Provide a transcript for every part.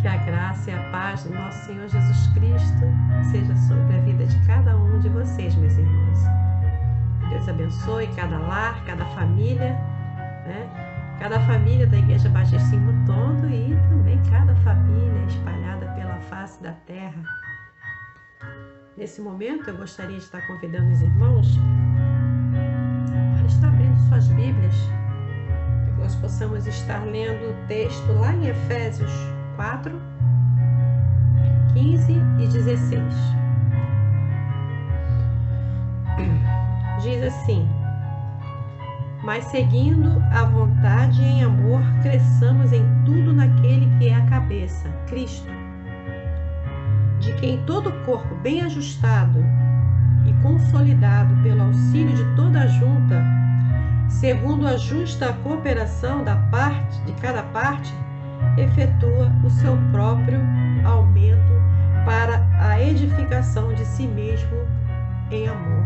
Que a graça e a paz do nosso Senhor Jesus Cristo seja sobre a vida de cada um de vocês, meus irmãos. Deus abençoe cada lar, cada família, né? Cada família da Igreja Batista em Mutondo e também cada família espalhada pela face da terra. Nesse momento, eu gostaria de estar convidando os irmãos para estar abrindo suas Bíblias, para que nós possamos estar lendo o texto lá em Efésios 4, 15 e 16. Diz assim: mas seguindo a vontade e em amor, cresçamos em tudo naquele que é a cabeça, Cristo, de quem todo o corpo bem ajustado e consolidado pelo auxílio de toda a junta, segundo a justa cooperação de cada parte, efetua o seu próprio aumento para a edificação de si mesmo em amor.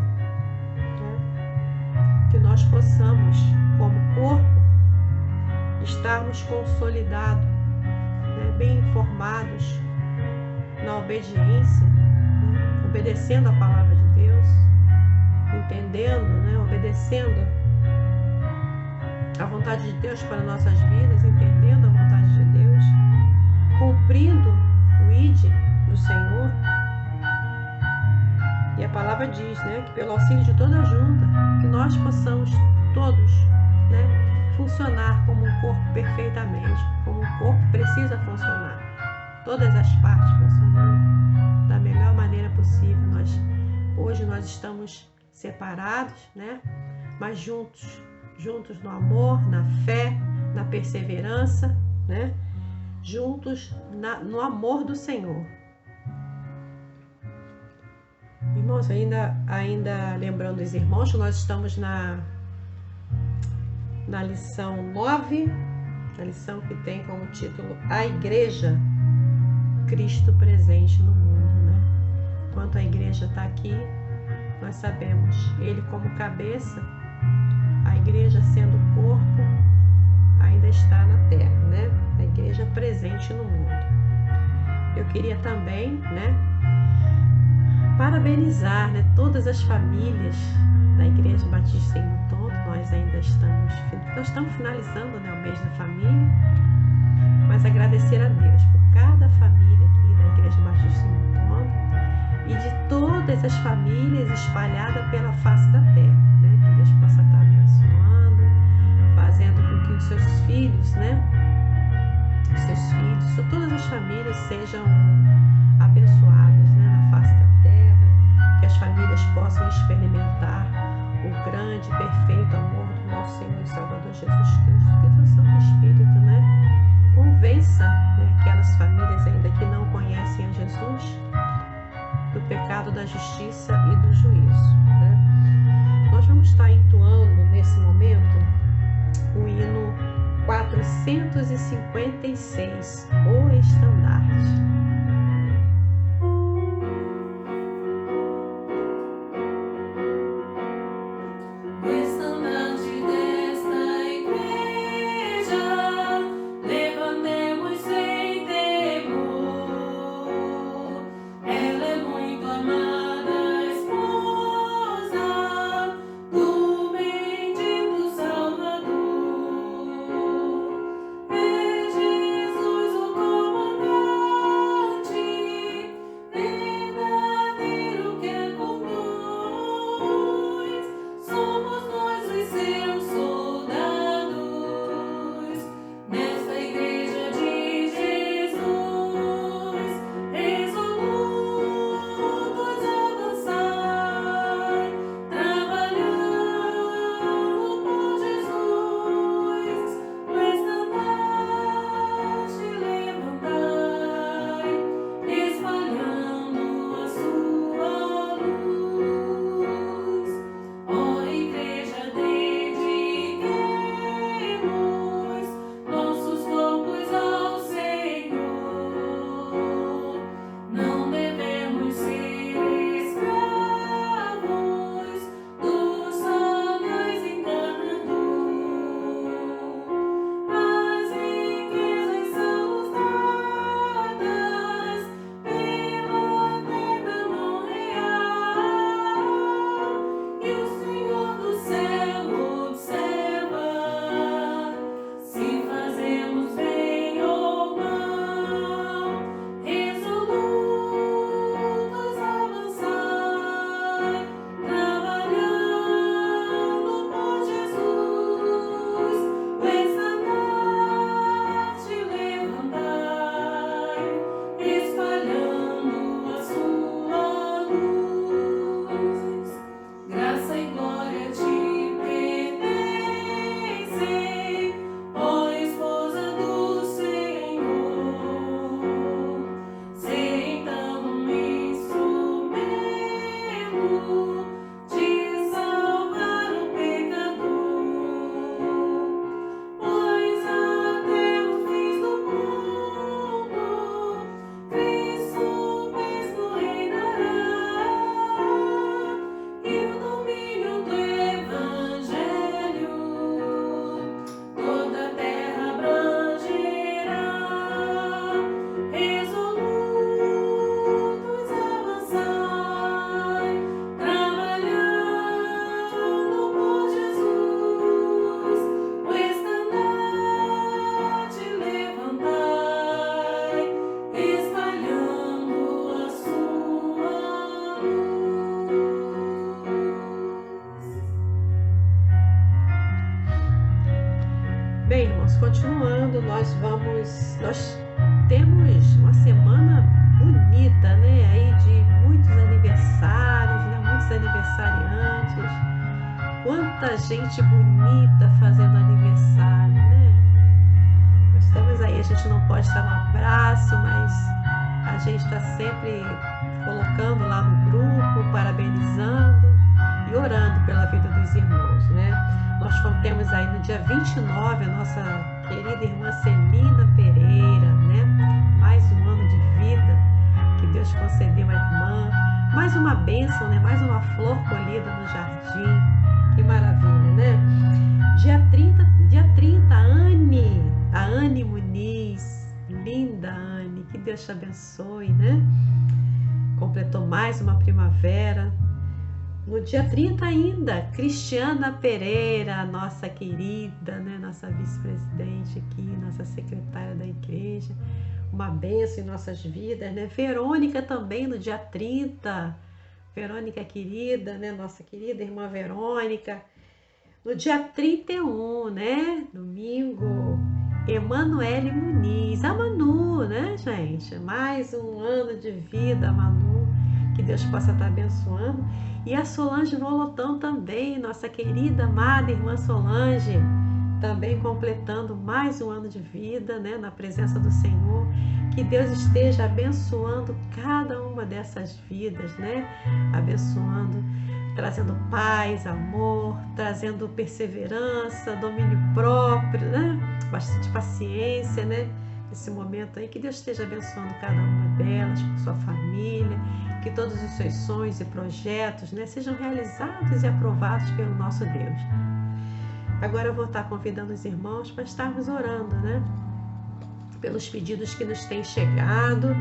Que nós possamos, como corpo, estarmos consolidados, bem informados na obediência, obedecendo a palavra de Deus, entendendo, obedecendo a vontade de Deus para nossas vidas, entendendo a vontade de Deus, cumprindo o ID do Senhor. E a palavra diz, que pelo auxílio de toda a junta, que nós possamos todos, funcionar como um corpo perfeitamente, como um corpo precisa funcionar. Todas as partes funcionando da melhor maneira possível. Hoje nós estamos separados, mas juntos no amor, na fé, na perseverança, juntos no amor do Senhor. Irmãos, ainda lembrando os irmãos, nós estamos na lição 9, a lição que tem como título A Igreja, Cristo presente no mundo. Enquanto a igreja está aqui, nós sabemos, Ele como cabeça, a igreja sendo corpo, ainda está na terra, a igreja presente no mundo. Eu queria também, parabenizar, todas as famílias da Igreja Batista em Mutondo. Nós estamos finalizando, o mês da família, mas agradecer a Deus por cada família aqui da Igreja Batista em Mutondo e de todas as famílias espalhadas pela face da terra, que Deus possa estar abençoando, fazendo com que os seus filhos, todas as famílias sejam abençoadas, na face da terra, que as famílias possam experimentar o grande e perfeito amor do nosso Senhor e Salvador Jesus Cristo, que o Santo Espírito, convença aquelas famílias ainda que não conhecem a Jesus do pecado, da justiça e do juízo. Nós vamos estar entoando nesse momento o hino 456, O Estandarte. Jesus, o comandante. continuando, nós temos uma semana bonita, né? Aí de muitos aniversários, né? Muitos aniversariantes. Quanta gente bonita fazendo aniversário, né? Nós estamos aí, a gente não pode estar no abraço, mas a gente está sempre colocando lá no grupo, parabenizando e orando pela vida dos irmãos, né? Nós temos aí no dia 29 a nossa querida irmã Celina Pereira, né? Mais um ano de vida que Deus concedeu à irmã, mais uma bênção, né? Mais uma flor colhida no jardim, que maravilha, né? Dia 30, a Anne Muniz, linda Anne, que Deus te abençoe, né? Completou mais uma primavera. No dia 30 ainda, Cristiana Pereira, nossa querida, né? Nossa vice-presidente aqui, nossa secretária da igreja, uma bênção em nossas vidas, né? Verônica também no dia 30, Verônica querida, né? Nossa querida irmã Verônica. No dia 31, né? Domingo, Emanuele Muniz, a Manu, né, gente? Mais um ano de vida, Manu, que Deus possa estar abençoando. E a Solange Volotão também, nossa querida, amada irmã Solange, também completando mais um ano de vida, né, na presença do Senhor. Que Deus esteja abençoando cada uma dessas vidas, né? Abençoando, trazendo paz, amor, trazendo perseverança, domínio próprio, né? Bastante paciência, né? Esse momento aí, que Deus esteja abençoando cada uma delas, com sua família, que todos os seus sonhos e projetos, né, sejam realizados e aprovados pelo nosso Deus. Agora eu vou estar convidando os irmãos para estarmos orando, né? Pelos pedidos que nos têm chegado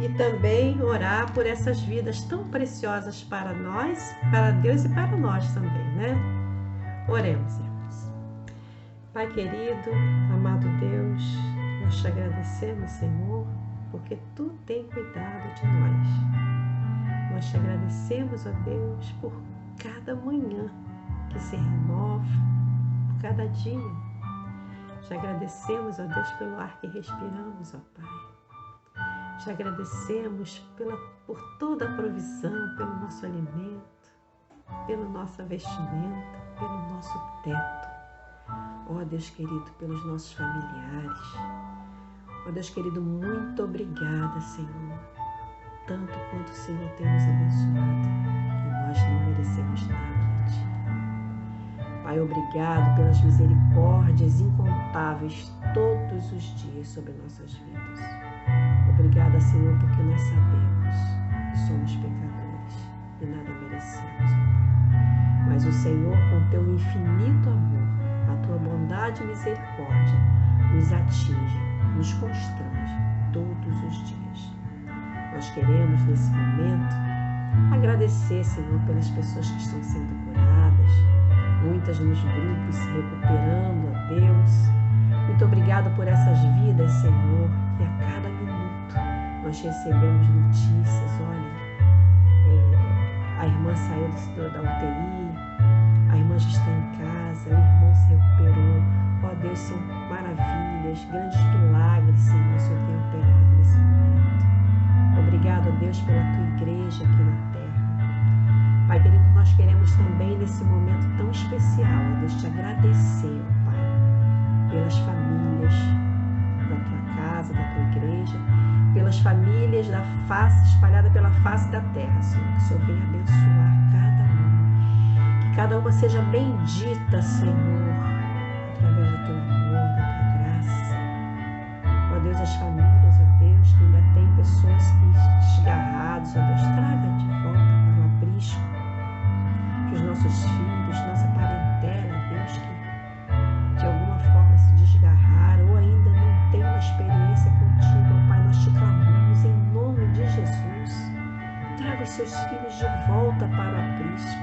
e também orar por essas vidas tão preciosas para nós, para Deus e para nós também, né? Oremos, irmãos. Pai querido, amado Deus, nós te agradecemos, Senhor, porque Tu tem cuidado de nós. Nós te agradecemos, ó Deus, por cada manhã que se renova, por cada dia. Te agradecemos, ó Deus, pelo ar que respiramos, ó Pai. Te agradecemos por toda a provisão, pelo nosso alimento, pela nossa vestimenta, pelo nosso teto. Ó Deus querido, pelos nossos familiares. Ó Deus querido, muito obrigada, Senhor. Tanto quanto o Senhor tem nos abençoado, e nós não merecemos nada de Ti. Pai, obrigado pelas misericórdias incontáveis todos os dias sobre nossas vidas. Obrigada, Senhor, porque nós sabemos que somos pecadores e nada merecemos, Pai. Mas o Senhor, com Teu infinito amor, a Tua bondade e misericórdia, nos atinge, nos constrange todos os dias. Nós queremos, nesse momento, agradecer, Senhor, pelas pessoas que estão sendo curadas, muitas nos grupos se recuperando, ó Deus. Muito obrigado por essas vidas, Senhor, que a cada minuto nós recebemos notícias. Olha, a irmã saiu da UTI, a irmã já está em casa, o irmão se recuperou. Ó Deus, são maravilhas, grandes milagres, Senhor, o Senhor tem operado nesse momento. Obrigado, ó Deus, pela Tua igreja aqui na terra. Pai querido, nós queremos também, nesse momento tão especial, ó Deus, te agradecer, ó Pai, pelas famílias da Tua casa, da Tua igreja, pelas famílias espalhadas pela face da terra, Senhor, que o Senhor venha abençoar cada uma, que cada uma seja bendita, Senhor, através do Teu amor, da Tua graça. Ó Deus, as famílias, ó Deus, que ainda tem pessoas que desgarrados, ó Deus, traga de volta para o aprisco, que os nossos filhos, nossa parentela, Deus, que de alguma forma se desgarraram ou ainda não tem uma experiência contigo, ó Pai, nós te clamamos em nome de Jesus. Traga os seus filhos de volta para o aprisco,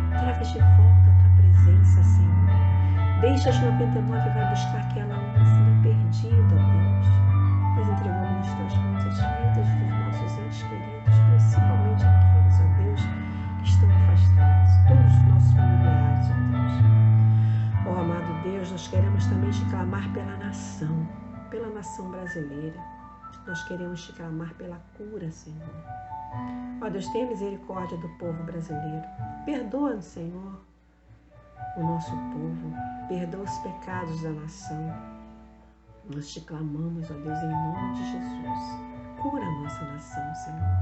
traga de volta a Tua presença, Senhor. Deixa as 99 e vai buscar aquela uma perdida, Deus. Nós entregamos nas Tuas mãos as vidas dos nossos entes queridos, principalmente aqueles, ó Deus, que estão afastados, todos os nossos familiares, ó Deus. Ó amado Deus, nós queremos também te clamar pela nação brasileira. Nós queremos te clamar pela cura, Senhor. Ó Deus, tenha misericórdia do povo brasileiro. Perdoa, Senhor, o nosso povo. Perdoa os pecados da nação. Nós te clamamos, ó Deus, em nome de Jesus. Cura a nossa nação, Senhor.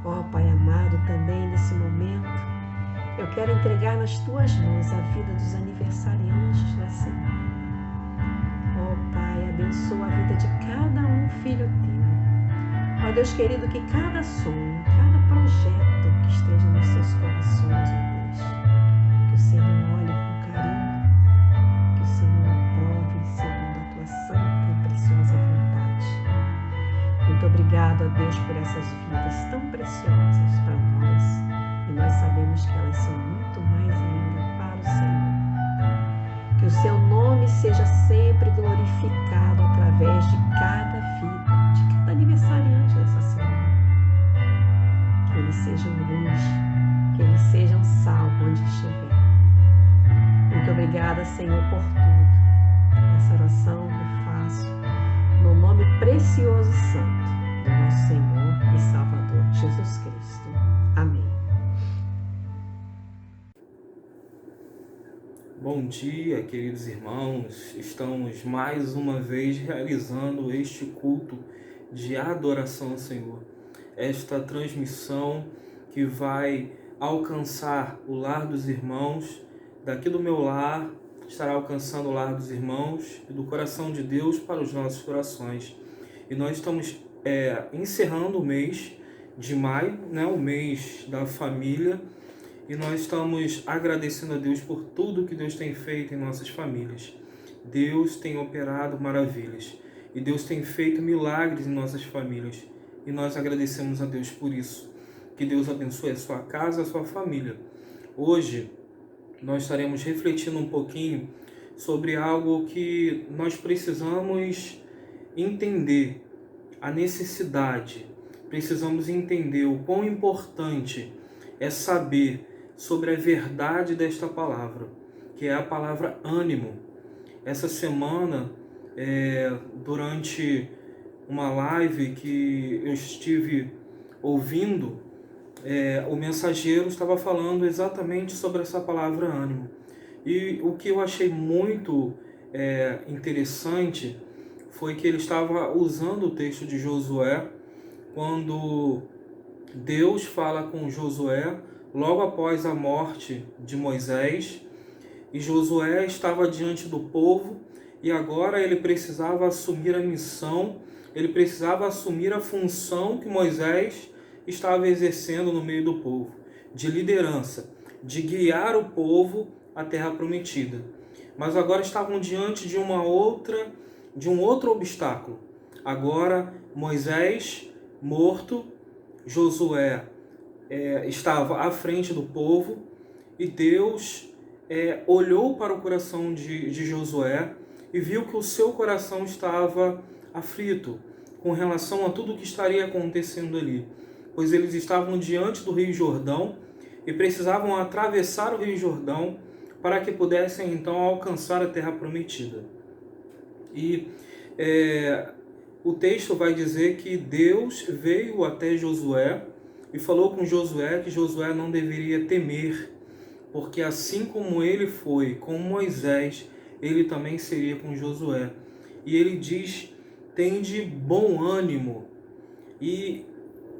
Ó Pai amado, também nesse momento, eu quero entregar nas tuas mãos a vida dos aniversariantes da semana. Ó Pai, abençoa a vida de cada um filho teu. Ó Deus querido, que cada sonho, cada projeto que esteja nos seus corações, ó Deus, que o Senhor olhe com carinho, que o Senhor aprove segundo a tua santa e preciosa vontade. Muito obrigado, ó Deus, por essas vidas tão preciosas para nós. E nós sabemos que elas são muito mais ainda para o Senhor. Que o seu nome seja sempre glorificado através de cada vida, de cada aniversariante dessa semana. Que eles sejam luz, que eles sejam sal onde estiver. Muito obrigada, Senhor, por tudo. Essa oração eu faço no nome precioso e santo do nosso Senhor e Salvador Jesus Cristo. Amém. Bom dia, queridos irmãos. Estamos mais uma vez realizando este culto de adoração ao Senhor. Esta transmissão que vai alcançar o lar dos irmãos, daqui do meu lar, estará alcançando o lar dos irmãos e do coração de Deus para os nossos corações. E nós estamos encerrando o mês de maio, né, o mês da família, e nós estamos agradecendo a Deus por tudo que Deus tem feito em nossas famílias. Deus tem operado maravilhas e Deus tem feito milagres em nossas famílias. E nós agradecemos a Deus por isso. Que Deus abençoe a sua casa, a sua família. Hoje nós estaremos refletindo um pouquinho sobre algo que nós precisamos entender, a necessidade. Precisamos entender o quão importante é saber sobre a verdade desta palavra, que é a palavra ânimo. Essa semana, durante uma live que eu estive ouvindo, o mensageiro estava falando exatamente sobre essa palavra ânimo. E o que eu achei muito interessante foi que ele estava usando o texto de Josué, quando Deus fala com Josué logo após a morte de Moisés, e Josué estava diante do povo e agora ele precisava assumir a missão, ele precisava assumir a função que Moisés estava exercendo no meio do povo, de liderança, de guiar o povo à terra prometida. Mas agora estavam diante de um outro obstáculo. Agora Moisés morto, Josué estava à frente do povo, e Deus olhou para o coração de Josué e viu que o seu coração estava aflito com relação a tudo o que estaria acontecendo ali, pois eles estavam diante do Rio Jordão e precisavam atravessar o Rio Jordão para que pudessem então alcançar a terra prometida. E o texto vai dizer que Deus veio até Josué e falou com Josué que Josué não deveria temer, porque assim como ele foi com Moisés, ele também seria com Josué. E ele diz: tende bom ânimo. E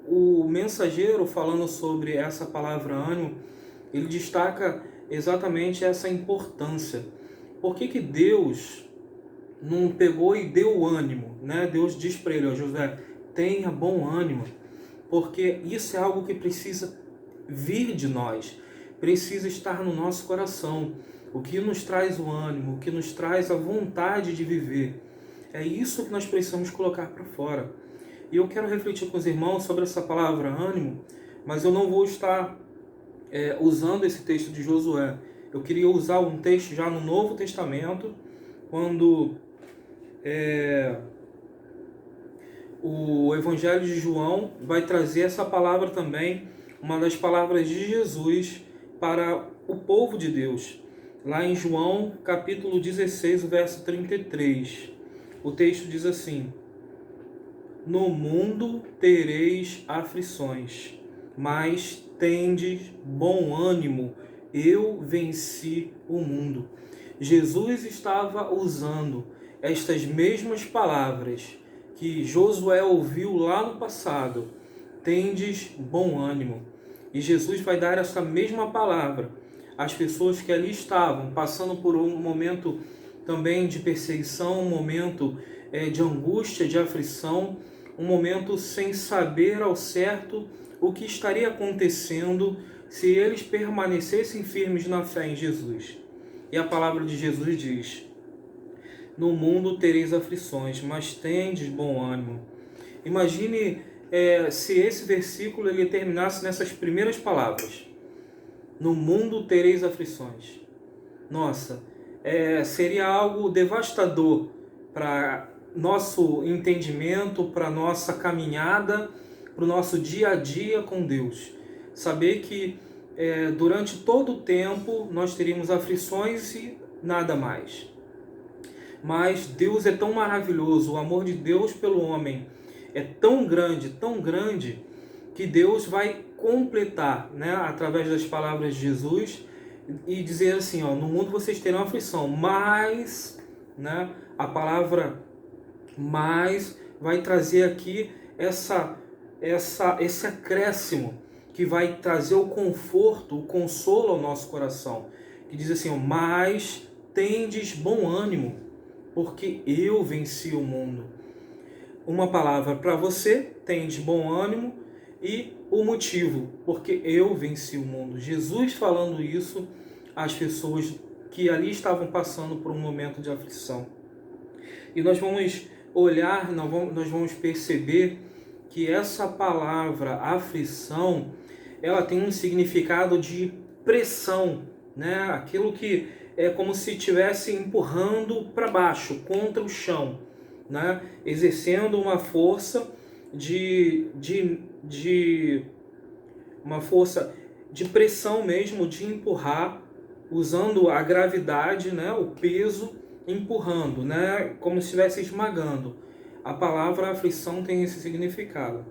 o mensageiro, falando sobre essa palavra ânimo, ele destaca exatamente essa importância. Por que Deus não pegou e deu ânimo, né? Deus diz para ele: Josué, tenha bom ânimo, porque isso é algo que precisa vir de nós, precisa estar no nosso coração. O que nos traz o ânimo, o que nos traz a vontade de viver, é isso que nós precisamos colocar para fora. E eu quero refletir com os irmãos sobre essa palavra ânimo, mas eu não vou estar usando esse texto de Josué. Eu queria usar um texto já no Novo Testamento, quando o Evangelho de João vai trazer essa palavra também, uma das palavras de Jesus para o povo de Deus. Lá em João, capítulo 16, verso 33. o texto diz assim: no mundo tereis aflições, mas tendes bom ânimo, eu venci o mundo. Jesus estava usando estas mesmas palavras que Josué ouviu lá no passado: tendes bom ânimo. E Jesus vai dar essa mesma palavra às pessoas que ali estavam, passando por um momento também de perseguição, um momento de angústia, de aflição, um momento sem saber ao certo o que estaria acontecendo se eles permanecessem firmes na fé em Jesus. E a palavra de Jesus diz: no mundo tereis aflições, mas tendes bom ânimo. Imagine se esse versículo ele terminasse nessas primeiras palavras: no mundo tereis aflições. Nossa, seria algo devastador para nosso entendimento, para nossa caminhada, para o nosso dia a dia com Deus. Saber que durante todo o tempo nós teríamos aflições e nada mais. Mas Deus é tão maravilhoso, o amor de Deus pelo homem é tão grande, que Deus vai completar, né, através das palavras de Jesus, e dizer assim, ó, no mundo vocês terão aflição, mas, né, a palavra mais vai trazer aqui esse acréscimo que vai trazer o conforto, o consolo ao nosso coração, que diz assim, ó, mas tendes bom ânimo, porque eu venci o mundo. Uma palavra para você: tendes bom ânimo, e o motivo: porque eu venci o mundo. Jesus falando isso às pessoas que ali estavam passando por um momento de aflição. E nós vamos olhar, nós vamos perceber que essa palavra aflição, ela tem um significado de pressão, né? Aquilo que é como se estivesse empurrando para baixo, contra o chão, né? Exercendo uma força uma força de pressão mesmo, de empurrar, usando a gravidade, né? O peso, empurrando, né? Como se estivesse esmagando. A palavra aflição tem esse significado.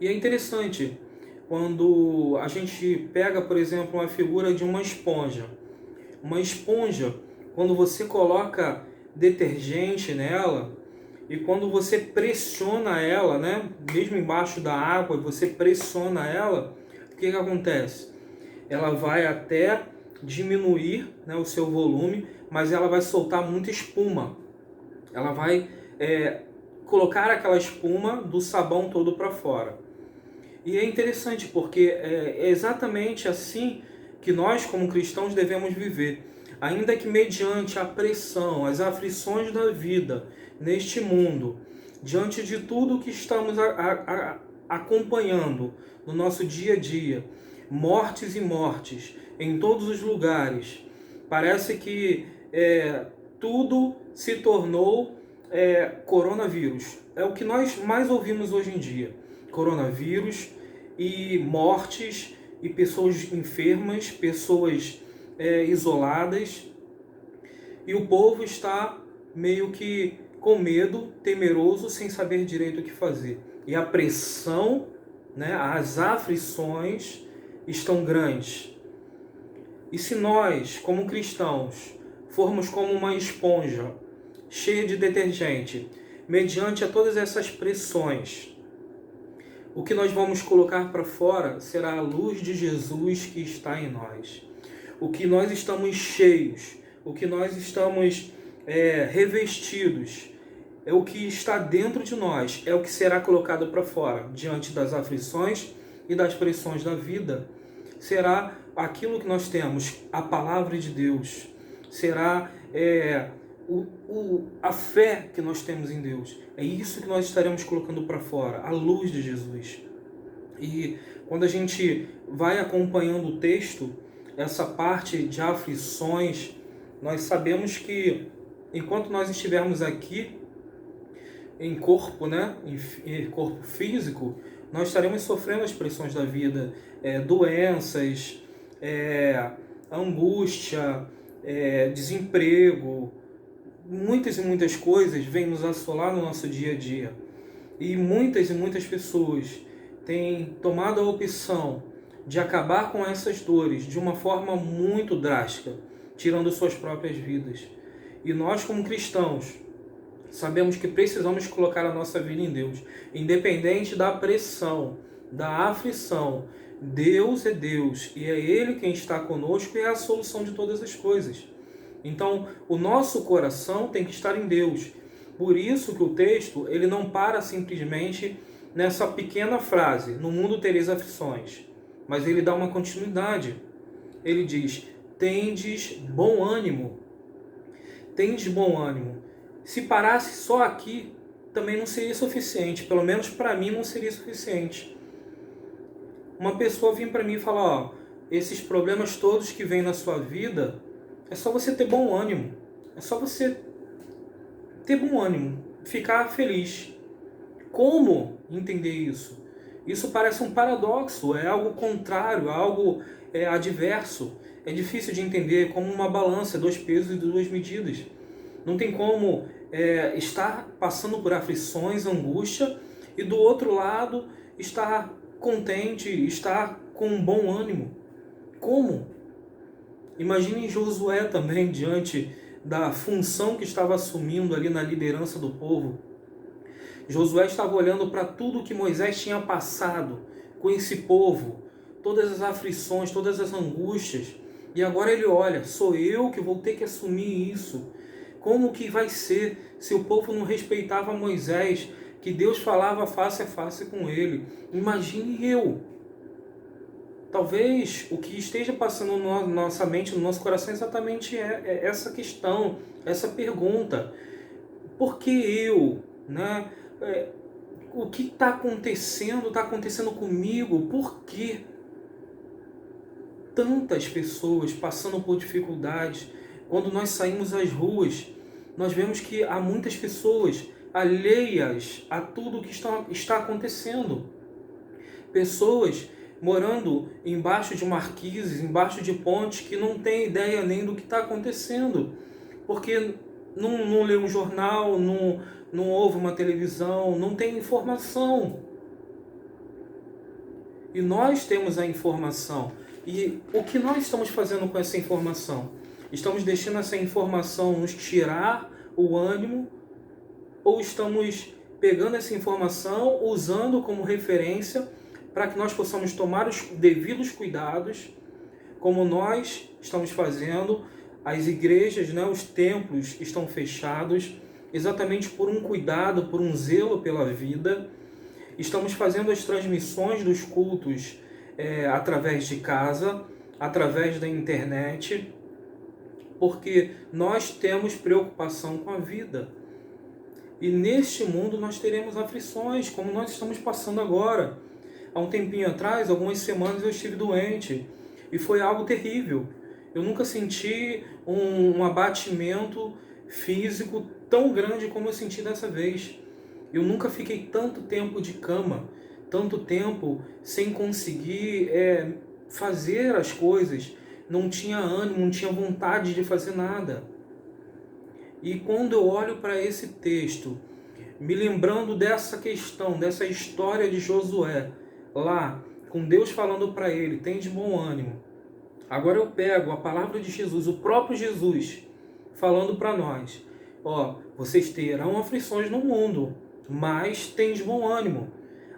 E é interessante quando a gente pega, por exemplo, uma figura de uma esponja. Uma esponja, quando você coloca detergente nela e quando você pressiona ela, né, mesmo embaixo da água, você pressiona ela, o que acontece? Ela vai até diminuir, né, o seu volume, mas ela vai soltar muita espuma. Ela vai colocar aquela espuma do sabão todo para fora. E é interessante porque é exatamente assim que nós, como cristãos, devemos viver. Ainda que mediante a pressão, as aflições da vida neste mundo, diante de tudo que estamos acompanhando no nosso dia a dia, mortes e mortes em todos os lugares, parece que tudo se tornou coronavírus. É o que nós mais ouvimos hoje em dia: coronavírus e mortes e pessoas enfermas, pessoas isoladas, e o povo está meio que com medo, temeroso, sem saber direito o que fazer. E a pressão, né, as aflições estão grandes. E se nós, como cristãos, formos como uma esponja cheia de detergente, mediante a todas essas pressões, o que nós vamos colocar para fora será a luz de Jesus que está em nós. O que nós estamos cheios, o que nós estamos revestidos, é o que está dentro de nós, é o que será colocado para fora, diante das aflições e das pressões da vida. Será aquilo que nós temos, a palavra de Deus, será a fé que nós temos em Deus. É isso que nós estaremos colocando para fora, a luz de Jesus. E quando a gente vai acompanhando o texto, essa parte de aflições, nós sabemos que enquanto nós estivermos aqui em corpo, né, em corpo físico, nós estaremos sofrendo as pressões da vida, doenças, angústia, desemprego, muitas e muitas coisas vêm nos assolar no nosso dia a dia. E muitas pessoas têm tomado a opção de acabar com essas dores de uma forma muito drástica, tirando suas próprias vidas. E nós, como cristãos, sabemos que precisamos colocar a nossa vida em Deus, independente da pressão, da aflição. Deus é Deus e é Ele quem está conosco e é a solução de todas as coisas. Então, o nosso coração tem que estar em Deus. Por isso que o texto ele não para simplesmente nessa pequena frase, no mundo tereis aflições, mas ele dá uma continuidade. Ele diz, tendes bom ânimo. Tendes bom ânimo. Se parasse só aqui, também não seria suficiente. Pelo menos para mim não seria suficiente. Uma pessoa vir para mim e falar, esses problemas todos que vêm na sua vida, é só você ter bom ânimo. É só você ter bom ânimo, ficar feliz. Como entender isso? Isso parece um paradoxo, é algo contrário, algo adverso. É difícil de entender, como uma balança, 2 pesos e 2 medidas. Não tem como estar passando por aflições, angústia, e do outro lado estar contente, estar com um bom ânimo. Como? Imagine Josué também, diante da função que estava assumindo ali na liderança do povo. Josué estava olhando para tudo que Moisés tinha passado com esse povo, todas as aflições, todas as angústias, e agora ele olha, sou eu que vou ter que assumir isso. Como que vai ser se o povo não respeitava Moisés, que Deus falava face a face com ele? Imagine eu. Talvez o que esteja passando na nossa mente, no nosso coração, exatamente é essa questão, essa pergunta. Por que eu? Né? O que está acontecendo? Está acontecendo comigo? Por que tantas pessoas passando por dificuldades? Quando nós saímos às ruas, nós vemos que há muitas pessoas alheias a tudo que está acontecendo. Pessoas morando embaixo de marquises, embaixo de pontes, que não têm ideia nem do que está acontecendo. Porque não lê um jornal, não ouve uma televisão, não tem informação. E nós temos a informação. E o que nós estamos fazendo com essa informação? Estamos deixando essa informação nos tirar o ânimo? Ou estamos pegando essa informação, usando como referência para que nós possamos tomar os devidos cuidados, como nós estamos fazendo? As igrejas, né, os templos estão fechados, exatamente por um cuidado, por um zelo pela vida. Estamos fazendo as transmissões dos cultos através de casa, através da internet, porque nós temos preocupação com a vida. E neste mundo nós teremos aflições, como nós estamos passando agora. Há um tempinho atrás, algumas semanas, eu estive doente e foi algo terrível. Eu nunca senti um abatimento físico tão grande como eu senti dessa vez. Eu nunca fiquei tanto tempo de cama, tanto tempo sem conseguir fazer as coisas. Não tinha ânimo, não tinha vontade de fazer nada. E quando eu olho para esse texto, me lembrando dessa questão, dessa história de Josué, lá, com Deus falando para ele, tem de bom ânimo. Agora eu pego a palavra de Jesus, o próprio Jesus, falando para nós, vocês terão aflições no mundo, mas tem de bom ânimo.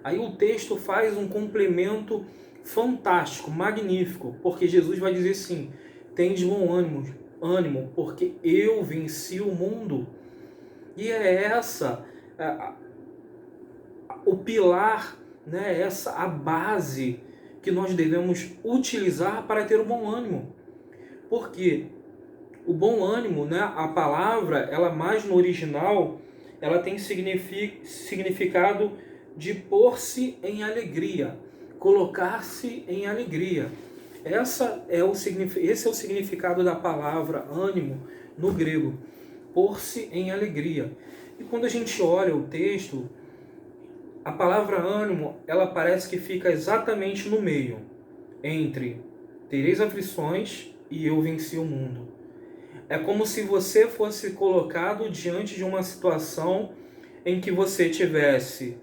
Aí o texto faz um complemento fantástico, magnífico, porque Jesus vai dizer assim, tem de bom ânimo, porque eu venci o mundo. E é essa o pilar, né, a base que nós devemos utilizar para ter o bom ânimo. Porque o bom ânimo, né, a palavra, ela mais no original, ela tem significado de pôr-se em alegria, colocar-se em alegria. Esse é o significado da palavra ânimo no grego, pôr-se em alegria. E quando a gente olha o texto, a palavra ânimo, ela parece que fica exatamente no meio, entre tereis aflições e eu venci o mundo. É como se você fosse colocado diante de uma situação em que você tivesse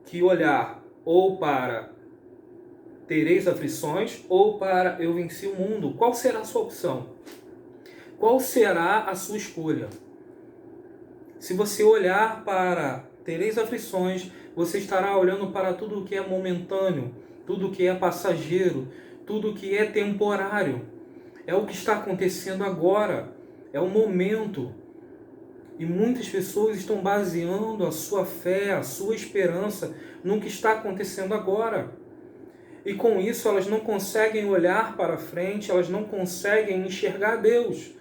que olhar ou para tereis aflições ou para eu venci o mundo. Qual será a sua opção? Qual será a sua escolha? Se você olhar para tereis aflições, você estará olhando para tudo o que é momentâneo, tudo o que é passageiro, tudo o que é temporário. É o que está acontecendo agora, é o momento. E muitas pessoas estão baseando a sua fé, a sua esperança no que está acontecendo agora. E com isso elas não conseguem olhar para frente, elas não conseguem enxergar Deus.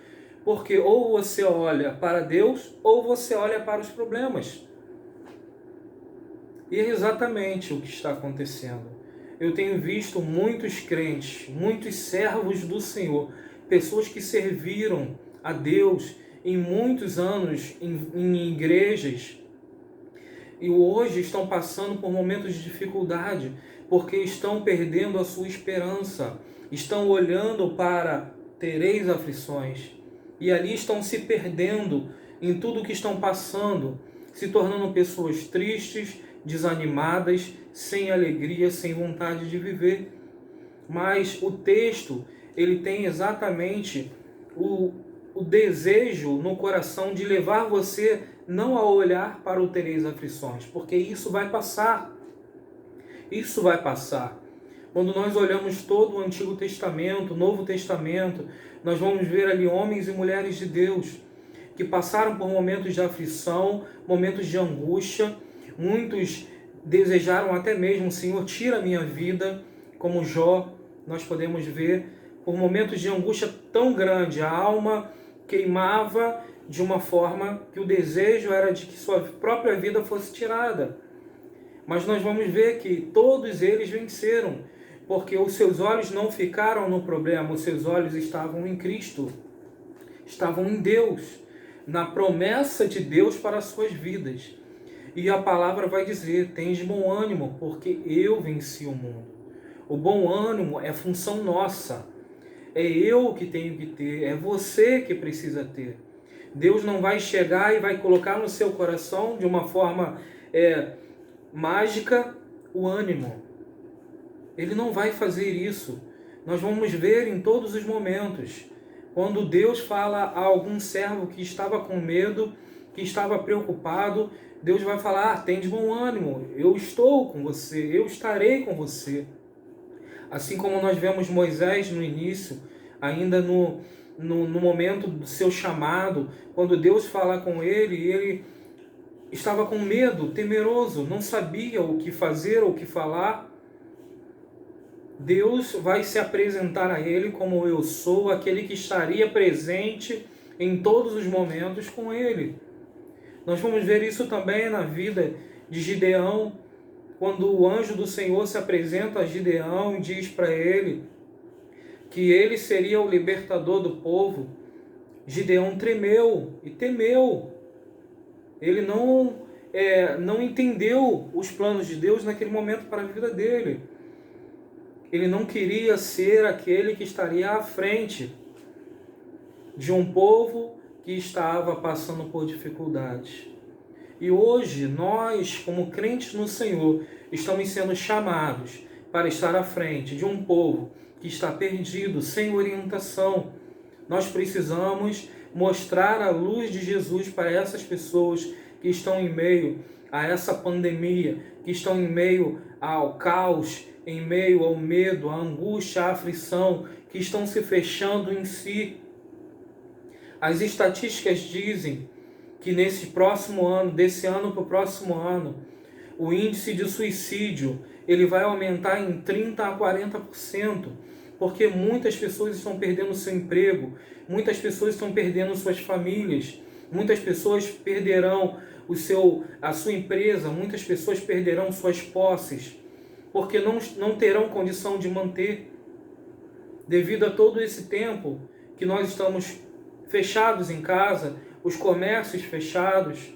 Porque ou você olha para Deus ou você olha para os problemas. E é exatamente o que está acontecendo. Eu tenho visto muitos crentes, muitos servos do Senhor, pessoas que serviram a Deus em muitos anos em igrejas e hoje estão passando por momentos de dificuldade porque estão perdendo a sua esperança, estão olhando para tereis aflições e ali estão se perdendo em tudo que estão passando, se tornando pessoas tristes, desanimadas, sem alegria, sem vontade de viver. Mas o texto, ele tem exatamente o desejo no coração de levar você não a olhar para o tereis aflições, porque isso vai passar. Isso vai passar. Quando nós olhamos todo o Antigo Testamento, o Novo Testamento, nós vamos ver ali homens e mulheres de Deus que passaram por momentos de aflição, momentos de angústia. Muitos desejaram até mesmo, Senhor, tira a minha vida, como Jó, nós podemos ver, por momentos de angústia tão grande, a alma queimava de uma forma que o desejo era de que sua própria vida fosse tirada. Mas nós vamos ver que todos eles venceram, porque os seus olhos não ficaram no problema, os seus olhos estavam em Cristo, estavam em Deus, na promessa de Deus para as suas vidas. E a palavra vai dizer, tens bom ânimo, porque eu venci o mundo. O bom ânimo é função nossa, é eu que tenho que ter, é você que precisa ter. Deus não vai chegar e vai colocar no seu coração de uma forma mágica o ânimo. Ele não vai fazer isso. Nós vamos ver em todos os momentos. Quando Deus fala a algum servo que estava com medo, que estava preocupado, Deus vai falar, tem de bom ânimo, eu estou com você, eu estarei com você. Assim como nós vemos Moisés no início, ainda no momento do seu chamado, quando Deus fala com ele estava com medo, temeroso, não sabia o que fazer, o que falar. Deus vai se apresentar a ele como eu sou, aquele que estaria presente em todos os momentos com ele. Nós vamos ver isso também na vida de Gideão, quando o anjo do Senhor se apresenta a Gideão e diz para ele que ele seria o libertador do povo. Gideão tremeu e temeu. Ele não entendeu os planos de Deus naquele momento para a vida dele. Ele não queria ser aquele que estaria à frente de um povo que estava passando por dificuldades. E hoje, nós, como crentes no Senhor, estamos sendo chamados para estar à frente de um povo que está perdido, sem orientação. Nós precisamos mostrar a luz de Jesus para essas pessoas que estão em meio a essa pandemia, que estão em meio ao caos, em meio ao medo, à angústia, à aflição, que estão se fechando em si. As estatísticas dizem que nesse próximo ano, desse ano para o próximo ano, o índice de suicídio ele vai aumentar em 30% a 40%, porque muitas pessoas estão perdendo seu emprego, muitas pessoas estão perdendo suas famílias, muitas pessoas perderão a sua empresa, muitas pessoas perderão suas posses, porque não terão condição de manter, devido a todo esse tempo que nós estamos fechados em casa, os comércios fechados.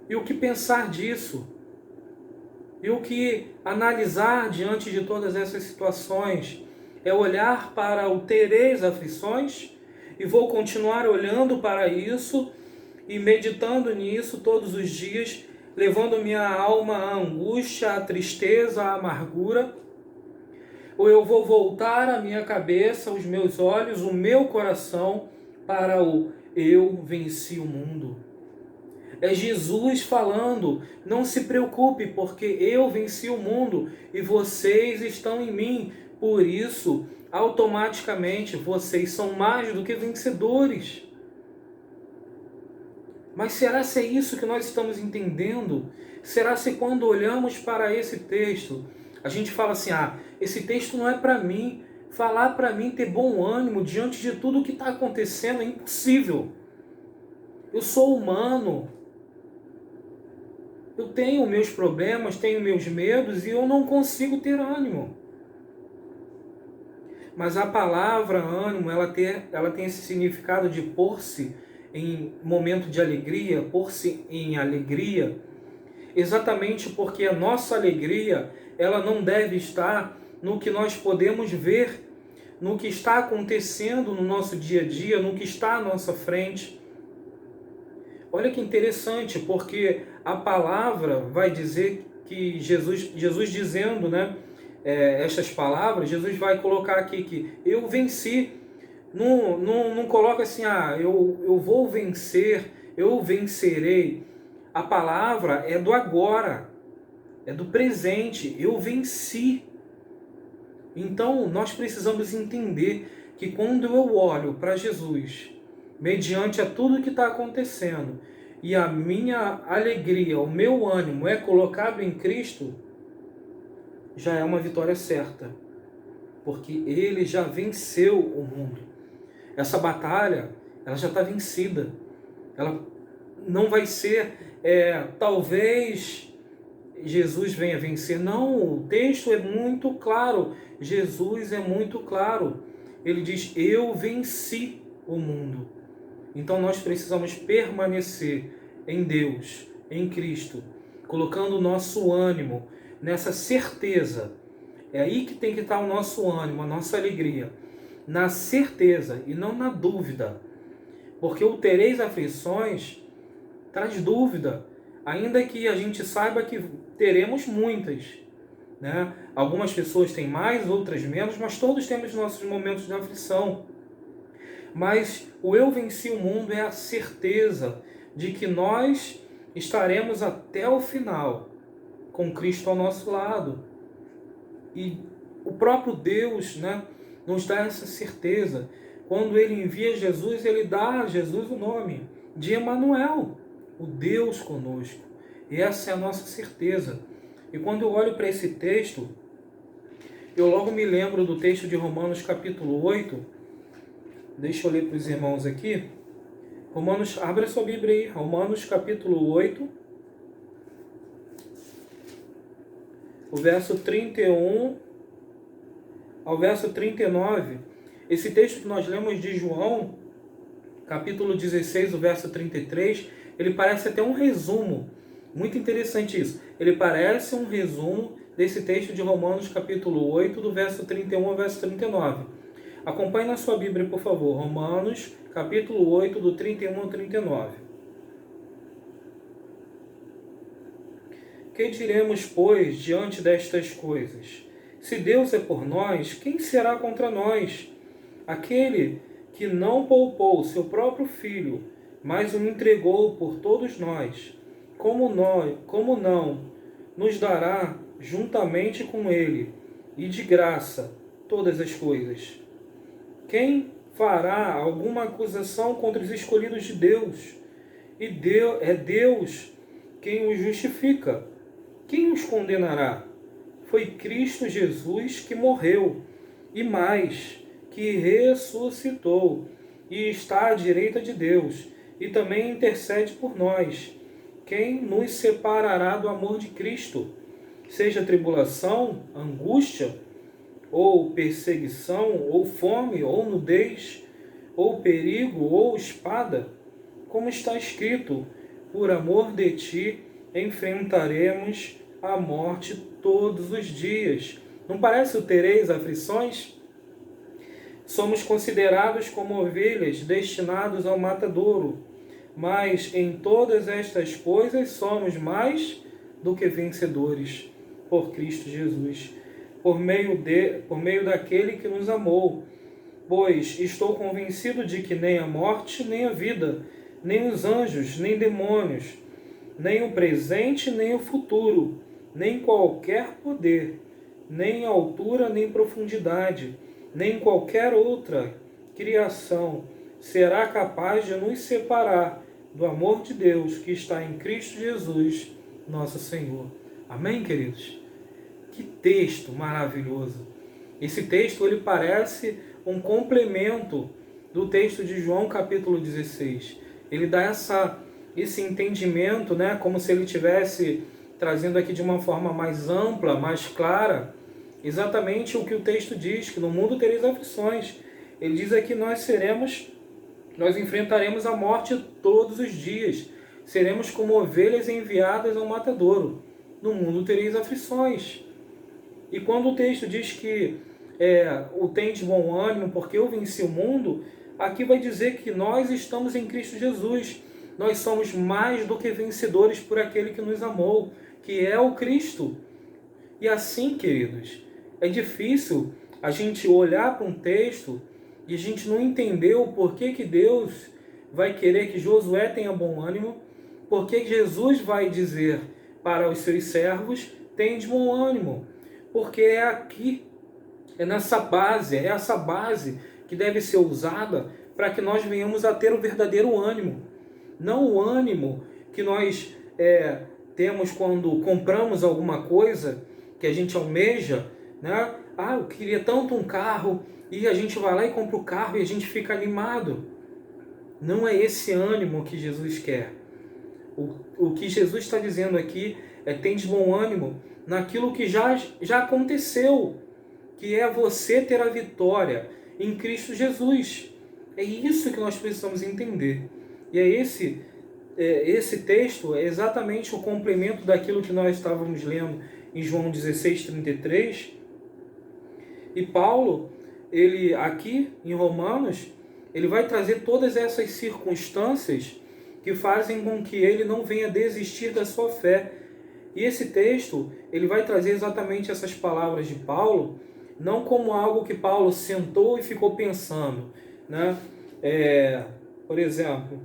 E o que pensar disso? E o que analisar diante de todas essas situações? é olhar para o tereis aflições, e vou continuar olhando para isso e meditando nisso todos os dias, levando minha alma à angústia, à tristeza, à amargura, ou eu vou voltar a minha cabeça, os meus olhos, o meu coração para o eu venci o mundo. É Jesus falando, não se preocupe, porque eu venci o mundo e vocês estão em mim. Por isso, automaticamente, vocês são mais do que vencedores. Mas será se é isso que nós estamos entendendo? Será se quando olhamos para esse texto, a gente fala assim, esse texto não é para mim, falar para mim ter bom ânimo diante de tudo o que está acontecendo é impossível. Eu sou humano, eu tenho meus problemas, tenho meus medos e eu não consigo ter ânimo. Mas a palavra ânimo, ela tem esse significado de pôr-se em momento de alegria, pôr-se em alegria, exatamente porque a nossa alegria, ela não deve estar no que nós podemos ver, no que está acontecendo no nosso dia a dia, no que está à nossa frente. Olha que interessante, porque a palavra vai dizer que Jesus dizendo, estas palavras, Jesus vai colocar aqui que eu venci. Não coloca assim, eu vou vencer, eu vencerei. A palavra é do agora, é do presente, eu venci. Então, nós precisamos entender que quando eu olho para Jesus, mediante a tudo que está acontecendo, e a minha alegria, o meu ânimo é colocado em Cristo, já é uma vitória certa, porque Ele já venceu o mundo. Essa batalha, ela já está vencida. Ela não vai ser, talvez Jesus venha vencer. Não, o texto é muito claro. Jesus é muito claro. Ele diz, eu venci o mundo. Então nós precisamos permanecer em Deus, em Cristo, colocando o nosso ânimo nessa certeza. É aí que tem que estar o nosso ânimo, a nossa alegria. Na certeza e não na dúvida. Porque o tereis aflições traz dúvida, ainda que a gente saiba que teremos muitas. Algumas pessoas têm mais, outras menos, mas todos temos nossos momentos de aflição. Mas o eu venci o mundo é a certeza de que nós estaremos até o final com Cristo ao nosso lado. E o próprio Deus, nos dá essa certeza. Quando Ele envia Jesus, Ele dá a Jesus o nome de Emanuel, o Deus conosco. E essa é a nossa certeza. E quando eu olho para esse texto, eu logo me lembro do texto de Romanos capítulo 8. Deixa eu ler para os irmãos aqui. Abra sua Bíblia aí. Romanos capítulo 8. O verso 31 ao verso 39. Esse texto que nós lemos de João, capítulo 16, o verso 33, ele parece até um resumo. Muito interessante isso. Ele parece um resumo desse texto de Romanos capítulo 8, do verso 31 ao verso 39. Acompanhe na sua Bíblia, por favor. Romanos capítulo 8, do 31 ao 39. Que diremos, pois, diante destas coisas? Se Deus é por nós, quem será contra nós? Aquele que não poupou seu próprio Filho, mas o entregou por todos nós, como não nos dará juntamente com Ele, e de graça, todas as coisas? Quem fará alguma acusação contra os escolhidos de Deus? E é Deus quem os justifica. Quem os condenará? Foi Cristo Jesus que morreu, e mais, que ressuscitou, e está à direita de Deus, e também intercede por nós. Quem nos separará do amor de Cristo? Seja tribulação, angústia, ou perseguição, ou fome, ou nudez, ou perigo, ou espada? Como está escrito, por amor de ti enfrentaremos a morte todos os dias. Não parece o tereis aflições? Somos considerados como ovelhas destinados ao matadouro, mas em todas estas coisas somos mais do que vencedores por Cristo Jesus, por meio daquele que nos amou. Pois estou convencido de que nem a morte, nem a vida, nem os anjos, nem demônios, nem o presente, nem o futuro, nem qualquer poder, nem altura, nem profundidade, nem qualquer outra criação será capaz de nos separar do amor de Deus que está em Cristo Jesus, nosso Senhor. Amém, queridos? Que texto maravilhoso! Esse texto ele parece um complemento do texto de João capítulo 16. Ele dá esse entendimento, né, como se ele estivesse trazendo aqui de uma forma mais ampla, mais clara, exatamente o que o texto diz, que no mundo tereis aflições. Ele diz aqui que nós enfrentaremos a morte todos os dias. Seremos como ovelhas enviadas ao matadouro. No mundo tereis aflições. E quando o texto diz que o tem de bom ânimo, porque eu venci o mundo, aqui vai dizer que nós estamos em Cristo Jesus. Nós somos mais do que vencedores por aquele que nos amou, que é o Cristo. E assim, queridos, é difícil a gente olhar para um texto e a gente não entender o porquê que Deus vai querer que Josué tenha bom ânimo, porque Jesus vai dizer para os seus servos, tem de bom ânimo. Porque é aqui, é essa base que deve ser usada para que nós venhamos a ter o verdadeiro ânimo. Não o ânimo que nós temos quando compramos alguma coisa que a gente almeja, né? Eu queria tanto um carro, e a gente vai lá e compra o carro e a gente fica animado. Não é esse ânimo que Jesus quer. O que Jesus está dizendo aqui é tem de bom ânimo naquilo que já aconteceu, que é você ter a vitória em Cristo Jesus. É isso que nós precisamos entender. E esse texto é exatamente o complemento daquilo que nós estávamos lendo em João 16:33. E Paulo, ele aqui em Romanos, ele vai trazer todas essas circunstâncias que fazem com que ele não venha desistir da sua fé. E esse texto, ele vai trazer exatamente essas palavras de Paulo, não como algo que Paulo sentou e ficou pensando, né? Por exemplo,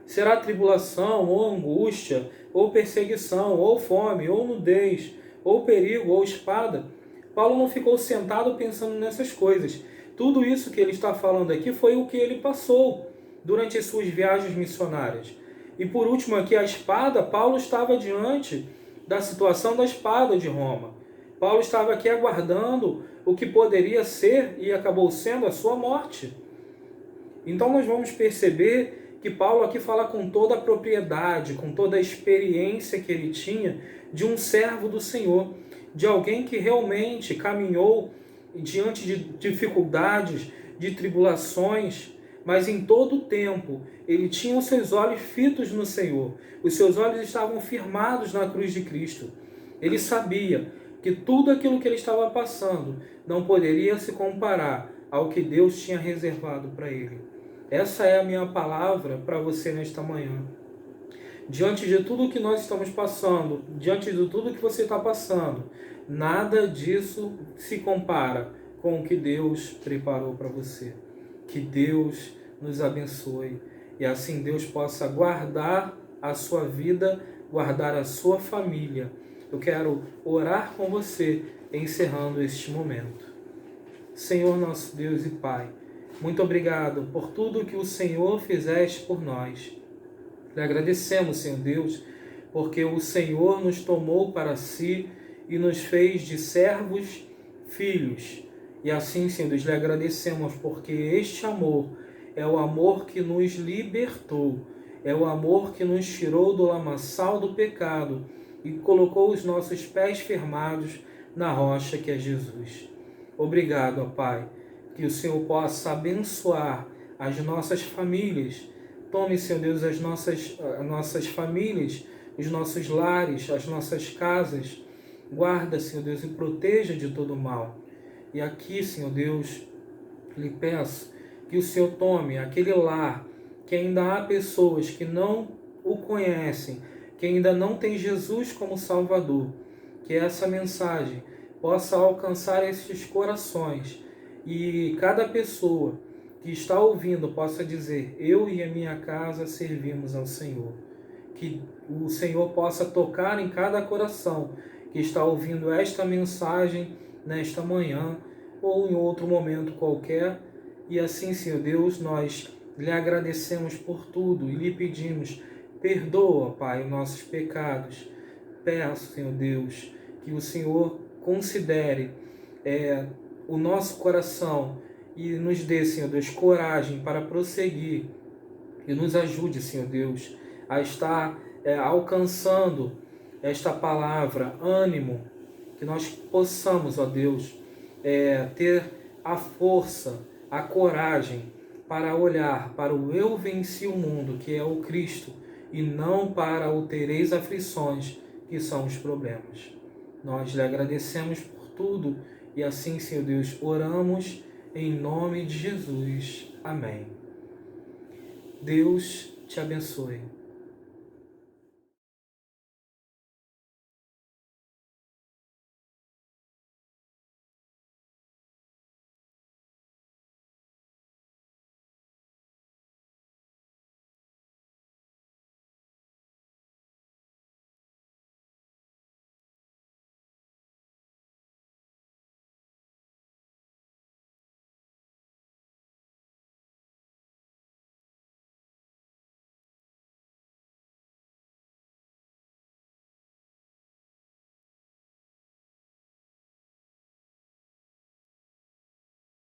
será tribulação, ou angústia, ou perseguição, ou fome, ou nudez, ou perigo, ou espada. Paulo não ficou sentado pensando nessas coisas. Tudo isso que ele está falando aqui foi o que ele passou durante as suas viagens missionárias. E por último aqui, a espada. Paulo estava diante da situação da espada de Roma. Paulo estava aqui aguardando o que poderia ser e acabou sendo a sua morte. Então nós vamos perceber que Paulo aqui fala com toda a propriedade, com toda a experiência que ele tinha de um servo do Senhor, de alguém que realmente caminhou diante de dificuldades, de tribulações, mas em todo o tempo ele tinha os seus olhos fitos no Senhor. Os seus olhos estavam firmados na cruz de Cristo. Ele sabia que tudo aquilo que ele estava passando não poderia se comparar ao que Deus tinha reservado para ele. Essa é a minha palavra para você nesta manhã. Diante de tudo que nós estamos passando, diante de tudo que você está passando, nada disso se compara com o que Deus preparou para você. Que Deus nos abençoe e assim Deus possa guardar a sua vida, guardar a sua família. Eu quero orar com você, encerrando este momento. Senhor nosso Deus e Pai, muito obrigado por tudo que o Senhor fizeste por nós. Lhe agradecemos, Senhor Deus, porque o Senhor nos tomou para si e nos fez de servos, filhos. E assim, Senhor Deus, lhe agradecemos porque este amor é o amor que nos libertou, é o amor que nos tirou do lamaçal do pecado e colocou os nossos pés firmados na rocha que é Jesus. Obrigado, ó Pai, que o Senhor possa abençoar as nossas famílias. Tome, Senhor Deus, as nossas famílias, os nossos lares, as nossas casas. Guarda, Senhor Deus, e proteja de todo mal. E aqui, Senhor Deus, Lhe peço que o Senhor tome aquele lar que ainda há pessoas que não o conhecem, que ainda não tem Jesus como Salvador, que essa mensagem possa alcançar esses corações e cada pessoa que está ouvindo possa dizer: eu e a minha casa servimos ao Senhor. Que o Senhor possa tocar em cada coração que está ouvindo esta mensagem nesta manhã ou em outro momento qualquer. E assim, Senhor Deus, nós lhe agradecemos por tudo e lhe pedimos: perdoa, Pai, nossos pecados. Peço, Senhor Deus, que o Senhor considere o nosso coração e nos dê, Senhor Deus, coragem para prosseguir e nos ajude, Senhor Deus, a estar alcançando esta palavra, ânimo, que nós possamos, ó Deus, ter a força, a coragem para olhar para o eu venci o mundo, que é o Cristo, e não para o tereis aflições, que são os problemas. Nós lhe agradecemos por tudo e assim, Senhor Deus, oramos em nome de Jesus. Amém. Deus te abençoe.